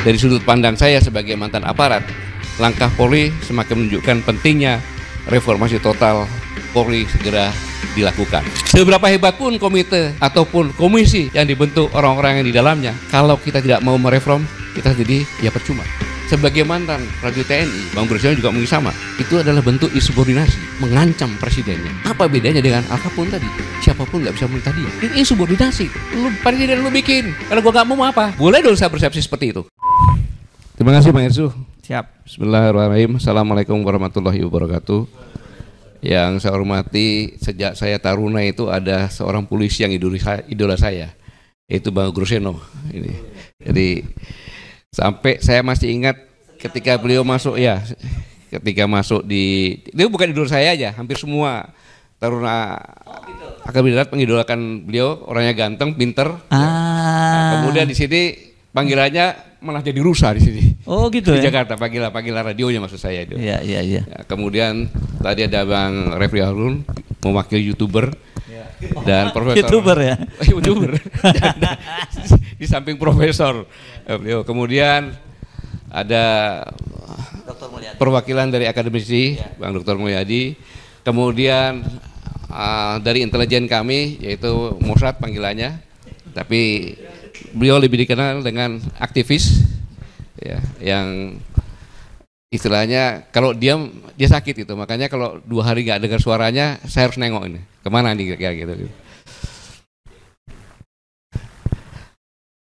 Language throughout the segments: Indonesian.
Dari sudut pandang saya sebagai mantan aparat, langkah Polri semakin menunjukkan pentingnya reformasi total Polri segera dilakukan. Seberapa hebat pun komite ataupun komisi yang dibentuk orang-orang yang di dalamnya, kalau kita tidak mau mereform, kita jadi ya percuma. Sebagai mantan prajurit TNI, Bang Gursiono juga mungkin sama. Itu adalah bentuk insubordinasi, mengancam presidennya. Apa bedanya dengan Al Capone tadi? Siapapun nggak bisa memerintah dia. Ini insubordinasi. Lu presiden lu bikin. Kalau gua nggak mau apa? Boleh dong saya persepsi seperti itu. Terima kasih Bang Irsu. Siap. Bismillahirrahmanirrahim. Assalamualaikum warahmatullahi wabarakatuh. Yang saya hormati, sejak saya taruna itu ada seorang polisi yang idola saya, yaitu Bang Gursiono. Ini. Jadi sampai saya masih ingat ketika beliau masuk ketika masuk itu bukan idola saya aja, hampir semua taruna Akademi Darat mengidolakan beliau, orangnya ganteng, pinter. Nah, kemudian di sini panggilannya malah jadi rusa di sini. Oh gitu di ya. Jakarta panggilan radionya maksud saya itu. Iya. Ya, kemudian tadi ada Bang Refri Harun mewakili YouTuber. Dan profesor YouTuber ya. YouTuber. Di samping profesor beliau. Kemudian ada perwakilan dari akademisi Bang Dr. Mulyadi. Kemudian dari intelijen kami yaitu Mossad panggilannya. Tapi beliau lebih dikenal dengan aktivis ya, yang istilahnya kalau dia sakit itu, makanya kalau 2 hari nggak dengar suaranya saya harus nengok ini kemana nih kayak gitu.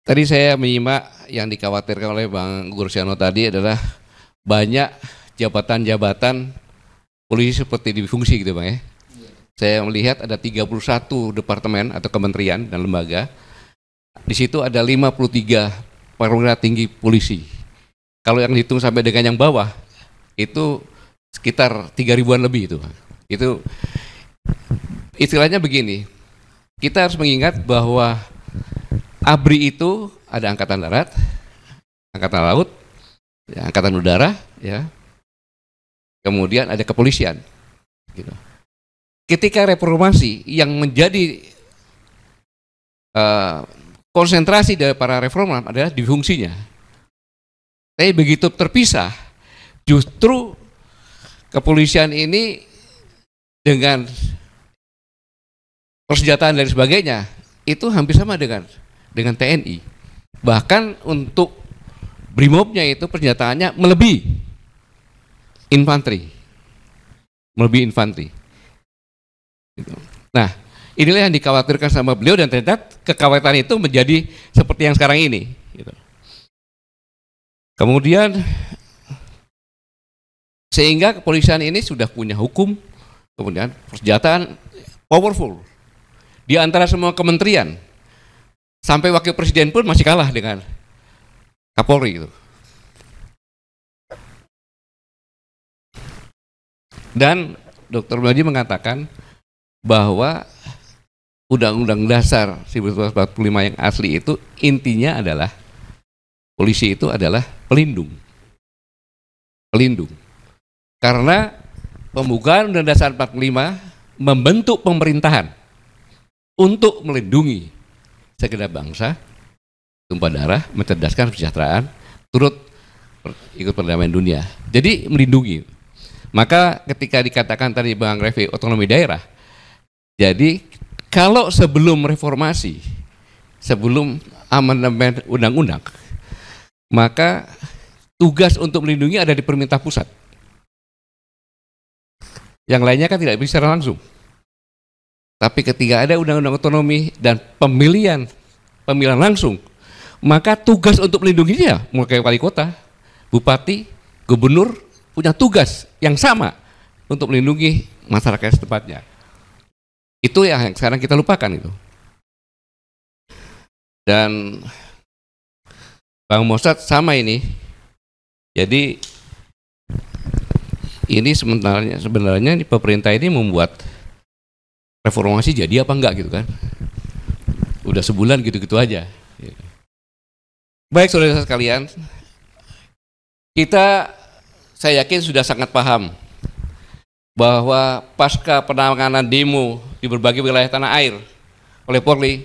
Tadi saya menyimak yang dikhawatirkan oleh Bang Gursiono tadi adalah banyak jabatan-jabatan polisi seperti difungsi gitu Bang ya. Saya melihat ada 31 departemen atau kementerian dan lembaga. Di situ ada 53 perwira tinggi polisi. Kalau yang dihitung sampai dengan yang bawah itu sekitar 3.000-an lebih itu. Itu istilahnya begini. Kita harus mengingat bahwa ABRI itu ada angkatan darat, angkatan laut, ya, angkatan udara, ya. Kemudian ada kepolisian. Gitu. Ketika reformasi yang menjadi konsentrasi dari para reforman adalah di fungsinya. Tapi begitu terpisah, justru kepolisian ini dengan persenjataan dan sebagainya itu hampir sama dengan TNI. Bahkan untuk BRIMOB-nya itu persenjataannya melebihi infanteri. Nah, inilah yang dikhawatirkan sama beliau dan ternyata kekhawatiran itu menjadi seperti yang sekarang ini. Gitu. Kemudian sehingga kepolisian ini sudah punya hukum, kemudian persenjataan powerful di antara semua kementerian, sampai wakil presiden pun masih kalah dengan Kapolri itu. Dan Dr. Mulyadi mengatakan bahwa Undang-Undang Dasar 1945 yang asli itu intinya adalah polisi itu adalah pelindung. Karena pembukaan Undang-Undang Dasar 45 membentuk pemerintahan untuk melindungi segenap bangsa, tumpah darah, mencerdaskan kesejahteraan, turut ikut perdamaian dunia. Jadi melindungi. Maka ketika dikatakan tadi Bang Refri otonomi daerah, jadi kalau sebelum reformasi, sebelum amandemen undang-undang, maka tugas untuk melindungi ada di pemerintah pusat. Yang lainnya kan tidak bisa secara langsung. Tapi ketika ada undang-undang otonomi dan pemilihan langsung, maka tugas untuk melindunginya, mulai wali kota, bupati, gubernur punya tugas yang sama untuk melindungi masyarakat setempatnya. Itu yang sekarang kita lupakan itu. Dan Bang Mossad sama ini. Jadi ini sebenarnya pemerintah ini membuat reformasi jadi apa enggak gitu kan. Udah sebulan gitu-gitu aja. Baik saudara sekalian, saya yakin sudah sangat paham bahwa pasca penanganan demo di berbagai wilayah tanah air oleh Polri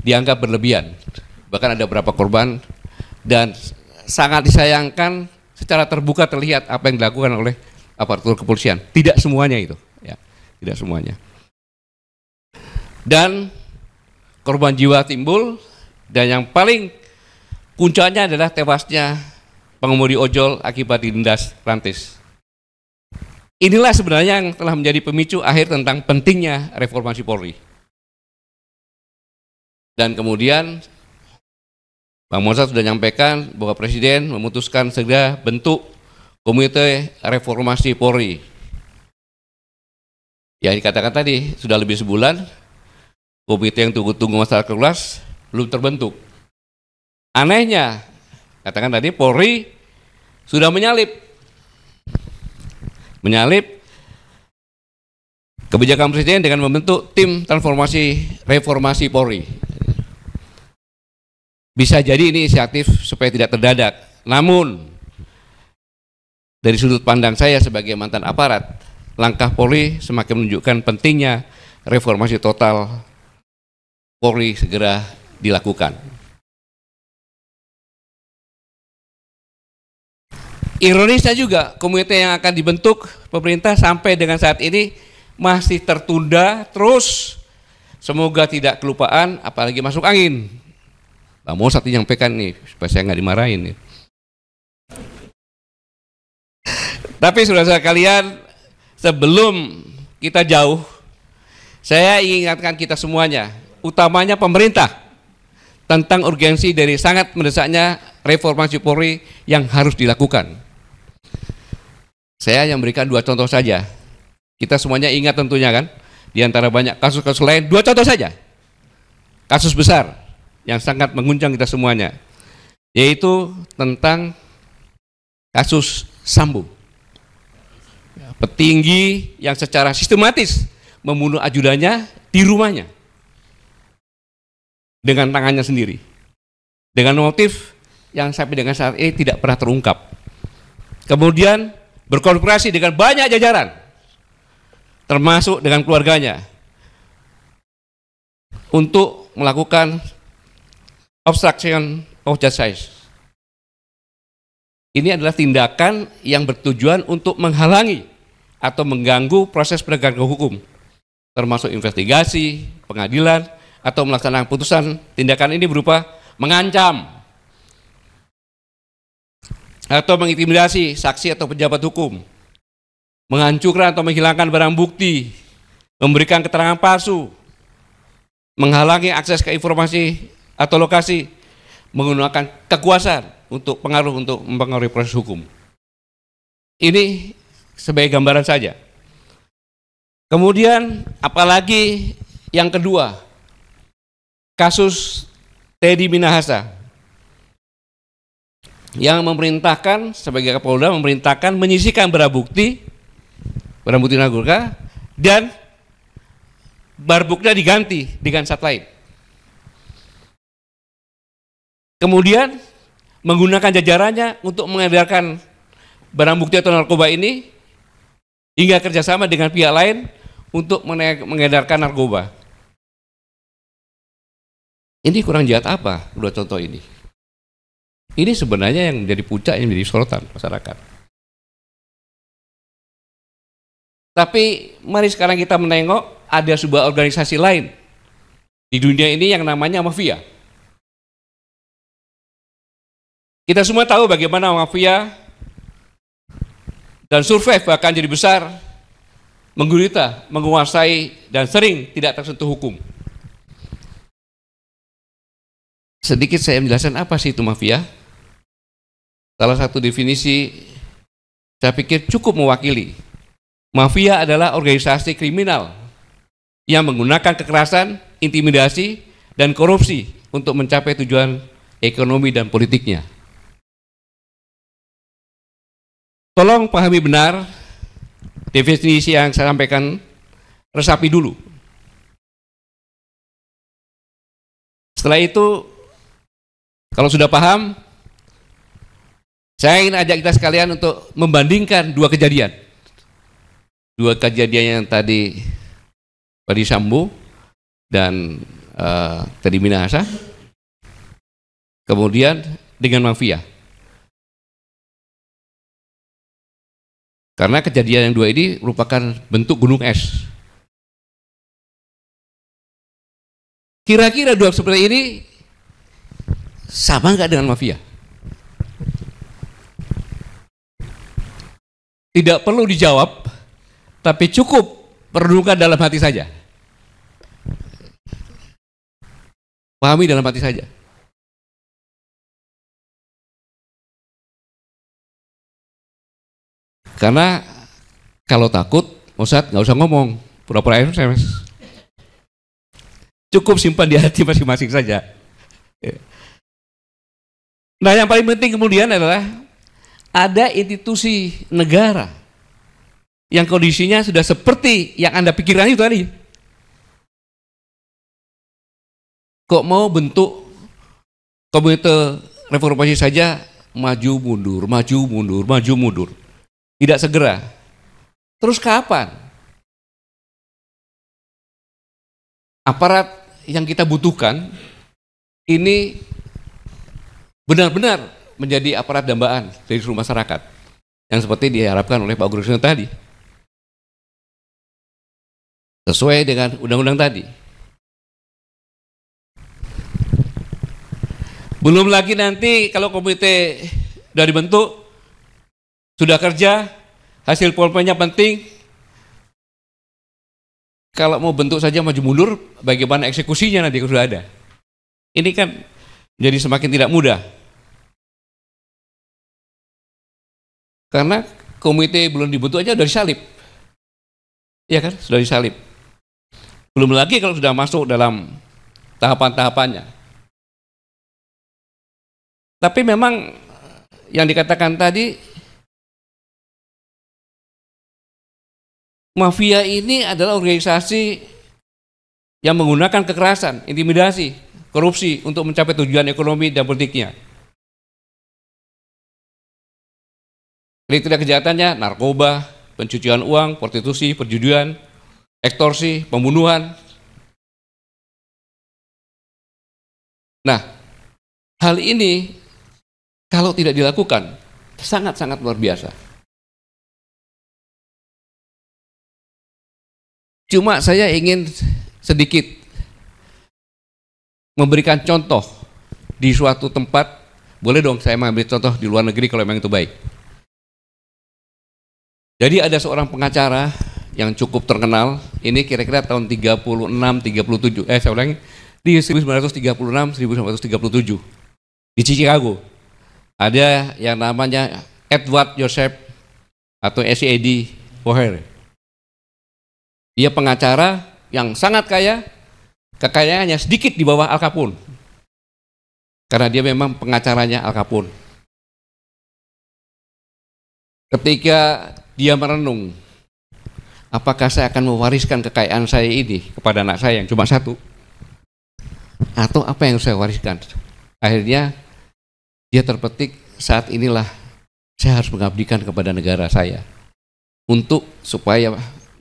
dianggap berlebihan. Bahkan ada beberapa korban dan sangat disayangkan secara terbuka terlihat apa yang dilakukan oleh aparatur kepolisian. Tidak semuanya itu, ya, tidak semuanya. Dan korban jiwa timbul, dan yang paling puncaknya adalah tewasnya pengemudi ojol akibat dilindas rantis. Inilah sebenarnya yang telah menjadi pemicu akhir tentang pentingnya reformasi Polri. Dan kemudian Bang Monsat sudah menyampaikan bahwa Presiden memutuskan segera bentuk Komite Reformasi Polri. Ya, dikatakan tadi sudah lebih sebulan, komite yang tunggu-tunggu masyarakat luas belum terbentuk. Anehnya, katakan tadi Polri sudah menyalip kebijakan Presiden dengan membentuk tim transformasi reformasi Polri. Bisa jadi ini inisiatif supaya tidak terdadak. Namun, dari sudut pandang saya sebagai mantan aparat, langkah Polri semakin menunjukkan pentingnya reformasi total Polri segera dilakukan. Ironisnya juga, komite yang akan dibentuk pemerintah sampai dengan saat ini masih tertunda terus. Semoga tidak kelupaan, apalagi masuk angin. Bang Monsat menyampaikan nih, supaya saya nggak dimarahin nih. Tapi saudara-saudara kalian, sebelum kita jauh, saya ingin ingatkan kita semuanya, utamanya pemerintah, tentang urgensi dari sangat mendesaknya reformasi Polri yang harus dilakukan. Saya yang memberikan 2 contoh saja. Kita semuanya ingat tentunya kan, di antara banyak kasus-kasus lain, 2 contoh saja. Kasus besar yang sangat mengguncang kita semuanya, yaitu tentang kasus Sambo. Petinggi yang secara sistematis membunuh ajudannya di rumahnya dengan tangannya sendiri, dengan motif yang sampai dengan saat ini tidak pernah terungkap. Kemudian berkonspirasi dengan banyak jajaran, termasuk dengan keluarganya, untuk melakukan obstruction of justice. Ini adalah tindakan yang bertujuan untuk menghalangi atau mengganggu proses penegakan hukum, termasuk investigasi, pengadilan, atau melaksanakan putusan. Tindakan ini berupa mengancam atau mengintimidasi saksi atau pejabat hukum, menghancurkan atau menghilangkan barang bukti, memberikan keterangan palsu, menghalangi akses ke informasi atau lokasi, menggunakan kekuasaan untuk mempengaruhi proses hukum. Ini sebagai gambaran saja. Kemudian apalagi yang kedua, kasus Teddy Minahasa yang memerintahkan sebagai Kapolda memerintahkan menyisihkan barang bukti narkotika dan barang bukti diganti dengan zat lain. Kemudian menggunakan jajarannya untuk mengedarkan barang bukti atau narkoba ini, hingga kerjasama dengan pihak lain untuk mengedarkan narkoba. Ini kurang jahat apa 2 contoh ini? Ini sebenarnya yang menjadi puncak, yang menjadi sorotan masyarakat. Tapi mari sekarang kita menengok ada sebuah organisasi lain di dunia ini yang namanya mafia. Kita semua tahu bagaimana mafia dan survei bahkan jadi besar, menggurita, menguasai, dan sering tidak tersentuh hukum. Sedikit saya menjelaskan apa sih itu mafia. Salah satu definisi saya pikir cukup mewakili. Mafia adalah organisasi kriminal yang menggunakan kekerasan, intimidasi, dan korupsi untuk mencapai tujuan ekonomi dan politiknya. Tolong pahami benar definisi yang saya sampaikan, resapi dulu. Setelah itu, kalau sudah paham, saya ingin ajak kita sekalian untuk membandingkan 2 kejadian. 2 kejadian yang tadi Sambo dan Teddy Minahasa, kemudian dengan mafia. Karena kejadian yang dua ini merupakan bentuk gunung es. Kira-kira dua seperti ini sama nggak dengan mafia? Tidak perlu dijawab, tapi cukup perenungkan dalam hati saja. Pahami dalam hati saja. Karena kalau takut, Ustadz nggak usah ngomong, pura-pura SMS. Cukup simpan di hati masing-masing saja. Nah, yang paling penting kemudian adalah ada institusi negara yang kondisinya sudah seperti yang Anda pikirkan itu tadi. Kok mau bentuk komite reformasi saja maju mundur, maju mundur, maju mundur. Tidak segera. Terus kapan? Aparat yang kita butuhkan ini benar-benar menjadi aparat dambaan dari seluruh masyarakat yang seperti diharapkan oleh Pak Gubernur tadi. Sesuai dengan undang-undang tadi. Belum lagi nanti kalau komite sudah dibentuk, sudah kerja, hasil polpennya penting. Kalau mau bentuk saja maju mundur, bagaimana eksekusinya nanti sudah ada. Ini kan jadi semakin tidak mudah. Karena komite belum dibentuk aja sudah disalib. Iya kan, sudah disalib. Belum lagi kalau sudah masuk dalam tahapan-tahapannya. Tapi memang yang dikatakan tadi, mafia ini adalah organisasi yang menggunakan kekerasan, intimidasi, korupsi untuk mencapai tujuan ekonomi dan politiknya. Kriteria kejahatannya narkoba, pencucian uang, prostitusi, perjudian, ekstorsi, pembunuhan. Nah, hal ini kalau tidak dilakukan sangat-sangat luar biasa. Cuma saya ingin sedikit memberikan contoh di suatu tempat. Boleh dong saya mengambil contoh di luar negeri kalau memang itu baik. Jadi ada seorang pengacara yang cukup terkenal, ini kira-kira tahun 36-37, saya ulangi, di 1936-1937 di Chicago. Ada yang namanya Edward Joseph atau S.E.D. O'Hare. Dia pengacara yang sangat kaya, kekayaannya sedikit di bawah Al Capone. Karena dia memang pengacaranya Al Capone. Ketika dia merenung, apakah saya akan mewariskan kekayaan saya ini kepada anak saya yang cuma satu? Atau apa yang saya wariskan? Akhirnya dia terpetik, saat inilah saya harus mengabdikan kepada negara saya untuk supaya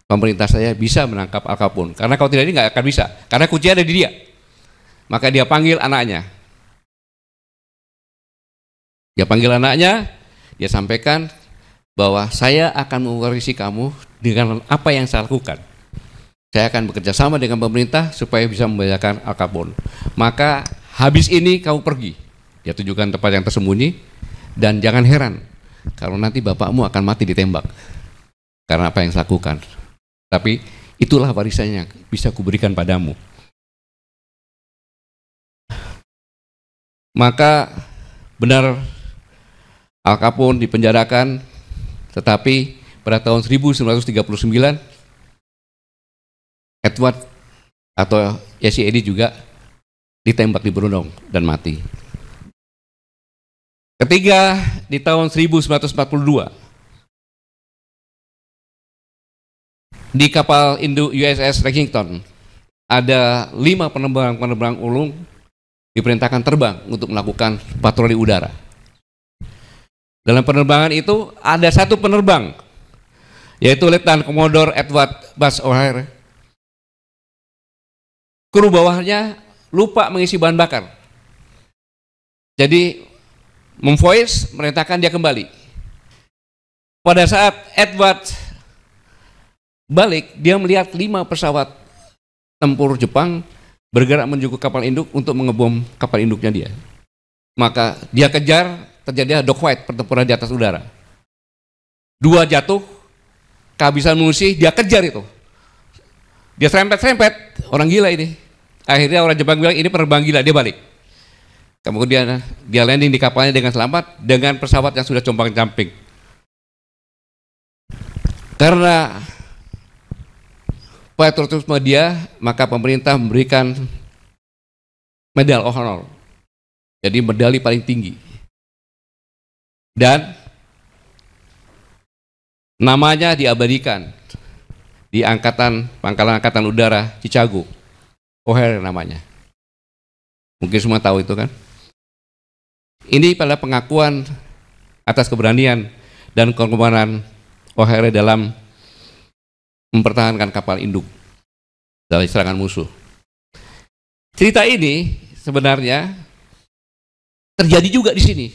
pemerintah saya bisa menangkap Al Capone. Karena kalau tidak ini nggak akan bisa. Karena kunci ada di dia. Maka dia panggil anaknya. Dia panggil anaknya, dia sampaikan bahwa saya akan mewarisi kamu dengan apa yang saya lakukan. Saya akan bekerja sama dengan pemerintah supaya bisa membayarkan Al Capone. Maka habis ini kamu pergi. Dia tunjukkan tempat yang tersembunyi dan jangan heran kalau nanti bapakmu akan mati ditembak karena apa yang saya lakukan. Tapi itulah warisannya bisa kuberikan padamu. Maka benar Al Capone dipenjarakan, tetapi pada tahun 1939 Edward atau S.E.D. juga ditembak, dibunuh dan mati. Ketiga, di tahun 1942 di kapal Indo USS Lexington ada 5 penerbang ulung diperintahkan terbang untuk melakukan patroli udara. Dalam penerbangan itu ada satu penerbang, yaitu Letnan Komodor Edward Buzz O'Hare. Kru bawahnya lupa mengisi bahan bakar. Jadi memvoice merintahkan dia kembali. pada saat Edward balik, dia melihat 5 pesawat tempur Jepang bergerak menuju ke kapal induk untuk mengebom kapal induknya dia. Maka dia kejar, terjadi dogfight, pertempuran di atas udara. 2 jatuh, kehabisan munisi, dia kejar itu. Dia serempet-serempet, orang gila ini. Akhirnya orang Jepang bilang ini penerbang gila, dia balik. Kemudian dia landing di kapalnya dengan selamat dengan pesawat yang sudah compang-camping. Karena patriotisme dia, maka pemerintah memberikan Medal of Honor. Jadi medali paling tinggi. Dan namanya diabadikan di Pangkalan Angkatan Udara Chicago. O'Hare namanya. Mungkin semua tahu itu kan. Ini pada pengakuan atas keberanian dan pengorbanan O'Hare dalam mempertahankan kapal induk dari serangan musuh. Cerita ini sebenarnya terjadi juga di sini.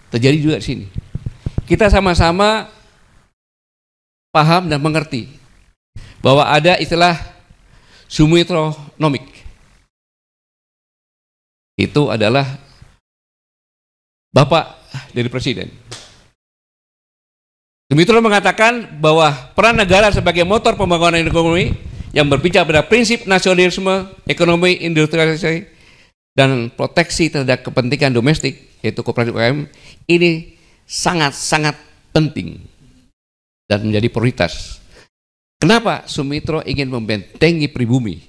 Terjadi juga di sini. Kita sama-sama paham dan mengerti bahwa ada istilah Sumitronomik. Itu adalah bapak dari presiden. Sumitro mengatakan bahwa peran negara sebagai motor pembangunan ekonomi yang berpijak pada prinsip nasionalisme, ekonomi, industrialisasi, dan proteksi terhadap kepentingan domestik, yaitu koperasi UMKM, ini sangat-sangat penting dan menjadi prioritas. Kenapa Sumitro ingin membentengi pribumi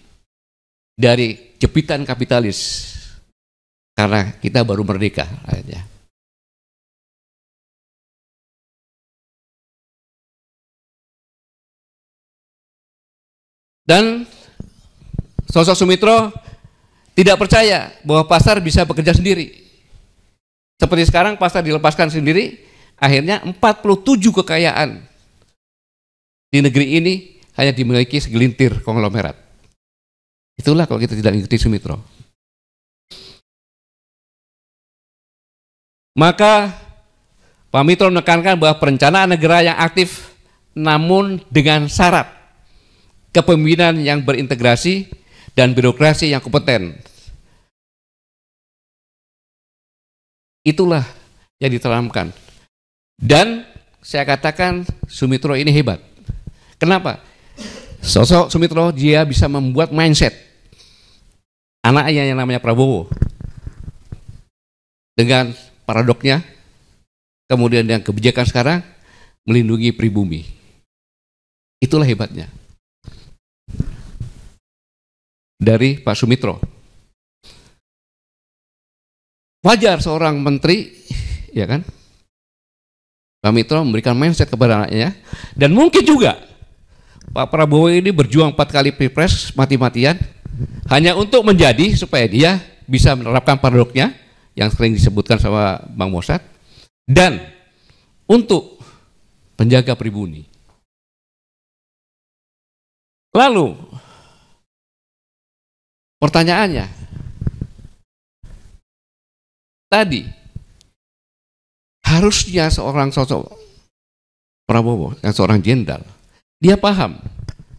dari jepitan kapitalis? Karena kita baru merdeka. Dan sosok Sumitro tidak percaya bahwa pasar bisa bekerja sendiri. Seperti sekarang pasar dilepaskan sendiri, akhirnya 47 kekayaan di negeri ini hanya dimiliki segelintir konglomerat. Itulah kalau kita tidak mengikuti Sumitro. Maka Pak Mitro menekankan bahwa perencanaan negara yang aktif namun dengan syarat kepemimpinan yang berintegrasi dan birokrasi yang kompeten. Itulah yang ditanamkan. Dan saya katakan Sumitro ini hebat. Kenapa? Sosok Sumitro dia bisa membuat mindset anaknya yang namanya Prabowo dengan paradoknya, kemudian yang kebijakan sekarang melindungi pribumi. Itulah hebatnya dari Pak Sumitro. Wajar seorang menteri, ya kan, Pak Mitro memberikan mindset kepada anaknya, dan mungkin juga Pak Prabowo ini berjuang 4 kali pilpres mati-matian hanya untuk menjadi supaya dia bisa menerapkan paradoknya yang sering disebutkan sama Bang Mossad, dan untuk penjaga pribumi. Lalu pertanyaannya tadi, harusnya seorang sosok Prabowo yang seorang jenderal, dia paham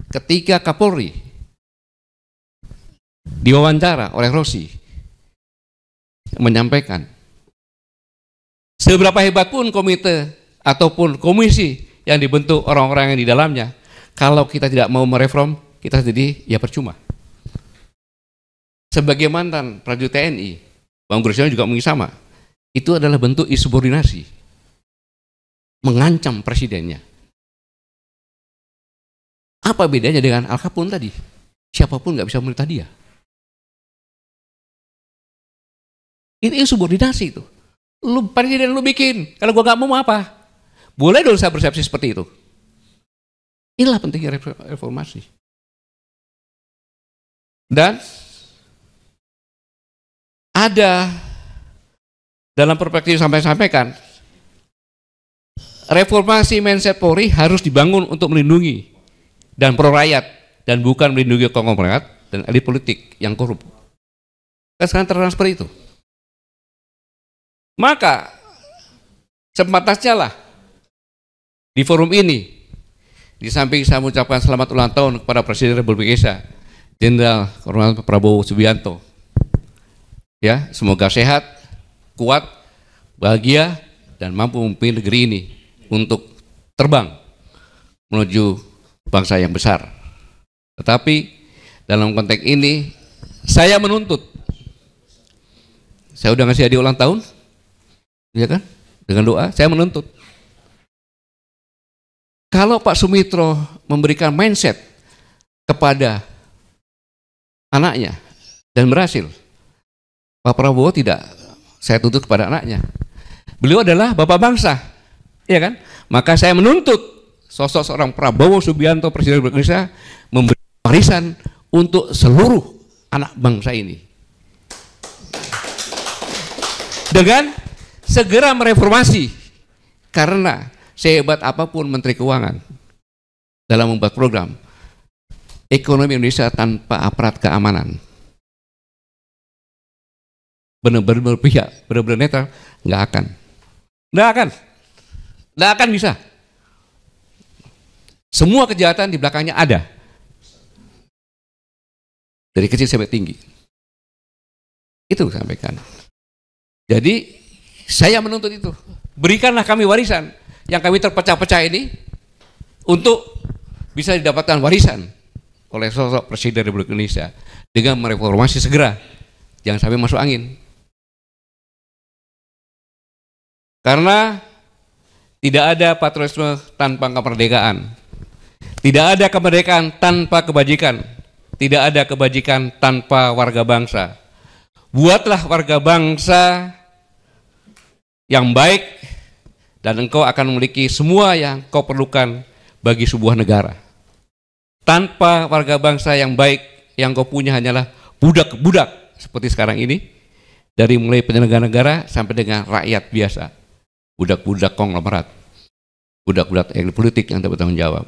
ketika Kapolri diwawancara oleh Rossi menyampaikan seberapa hebat pun komite ataupun komisi yang dibentuk orang-orang yang di dalamnya, kalau kita tidak mau mereform, kita jadi ya percuma. Sebagai mantan prajurit TNI, Bang Gursiono juga mungkin sama. Itu adalah bentuk insubordinasi, mengancam presidennya. Apa bedanya dengan Al Capone tadi? Siapapun nggak bisa memerintah dia. Itu insubordinasi itu. Lu presiden lu bikin, kalau gua nggak mau apa? Boleh dong saya persepsi seperti itu. Inilah pentingnya reformasi. Dan ada dalam perspektif sampaikan, reformasi mindset Polri harus dibangun untuk melindungi dan pro rakyat dan bukan melindungi konglomerat dan elit politik yang korup. Kan sekarang terang seperti itu. Maka sepantasnya lah di forum ini, di samping saya mengucapkan selamat ulang tahun kepada Presiden Republik Indonesia, Jenderal Kehormatan Prabowo Subianto. Ya, semoga sehat, kuat, bahagia, dan mampu memimpin negeri ini untuk terbang menuju bangsa yang besar. Tetapi dalam konteks ini saya menuntut, saya udah ngasih hadiah ulang tahun, ya kan? Dengan doa, saya menuntut. Kalau Pak Sumitro memberikan mindset kepada anaknya dan berhasil, Pak Prabowo tidak saya tuntut kepada anaknya. Beliau adalah bapak bangsa, ya kan? Maka saya menuntut sosok seorang Prabowo Subianto, Presiden Republik Indonesia, memberi warisan untuk seluruh anak bangsa ini. Dengan segera mereformasi, karena sehebat apapun Menteri Keuangan dalam membuat program, ekonomi Indonesia tanpa aparat keamanan, benar-benar berpihak, benar-benar netral, nggak akan bisa. Semua kejahatan di belakangnya ada, dari kecil sampai tinggi. Itu sampaikan. Jadi saya menuntut itu, berikanlah kami warisan yang kami terpecah-pecah ini untuk bisa didapatkan warisan oleh sosok Presiden Republik Indonesia dengan mereformasi segera, jangan sampai masuk angin. Karena tidak ada patriotisme tanpa kemerdekaan, tidak ada kemerdekaan tanpa kebajikan, tidak ada kebajikan tanpa warga bangsa. Buatlah warga bangsa yang baik, dan engkau akan memiliki semua yang kau perlukan bagi sebuah negara. Tanpa warga bangsa yang baik, yang kau punya hanyalah budak-budak seperti sekarang ini, dari mulai penyelenggara negara sampai dengan rakyat biasa, budak-budak konglomerat, budak-budak elit politik yang tidak bertanggung jawab.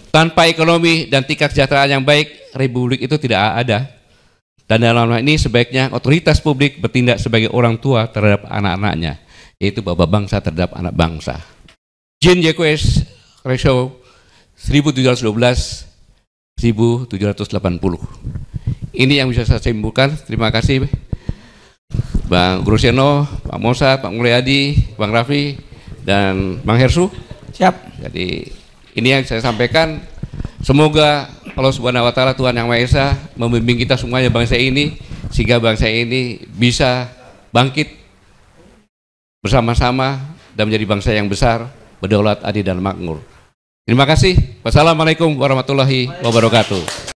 Tanpa ekonomi dan tingkat kesejahteraan yang baik, republik itu tidak ada. Dan dalam hal ini sebaiknya otoritas publik bertindak sebagai orang tua terhadap anak-anaknya, yaitu bapak bangsa terhadap anak bangsa. Gini JQS ratio 1712 1780. Ini yang bisa saya simpulkan. Terima kasih Bang Grosiano, Pak Mosa, Pak Mulyadi, Bang Raffi, dan Bang Hersu. Siap. Jadi ini yang saya sampaikan. Semoga Allah Subhanahu wa Ta'ala, Tuhan Yang Maha Esa, membimbing kita semuanya bangsa ini, sehingga bangsa ini bisa bangkit bersama-sama dan menjadi bangsa yang besar, berdaulat, adil, dan makmur. Terima kasih. Wassalamualaikum warahmatullahi wabarakatuh.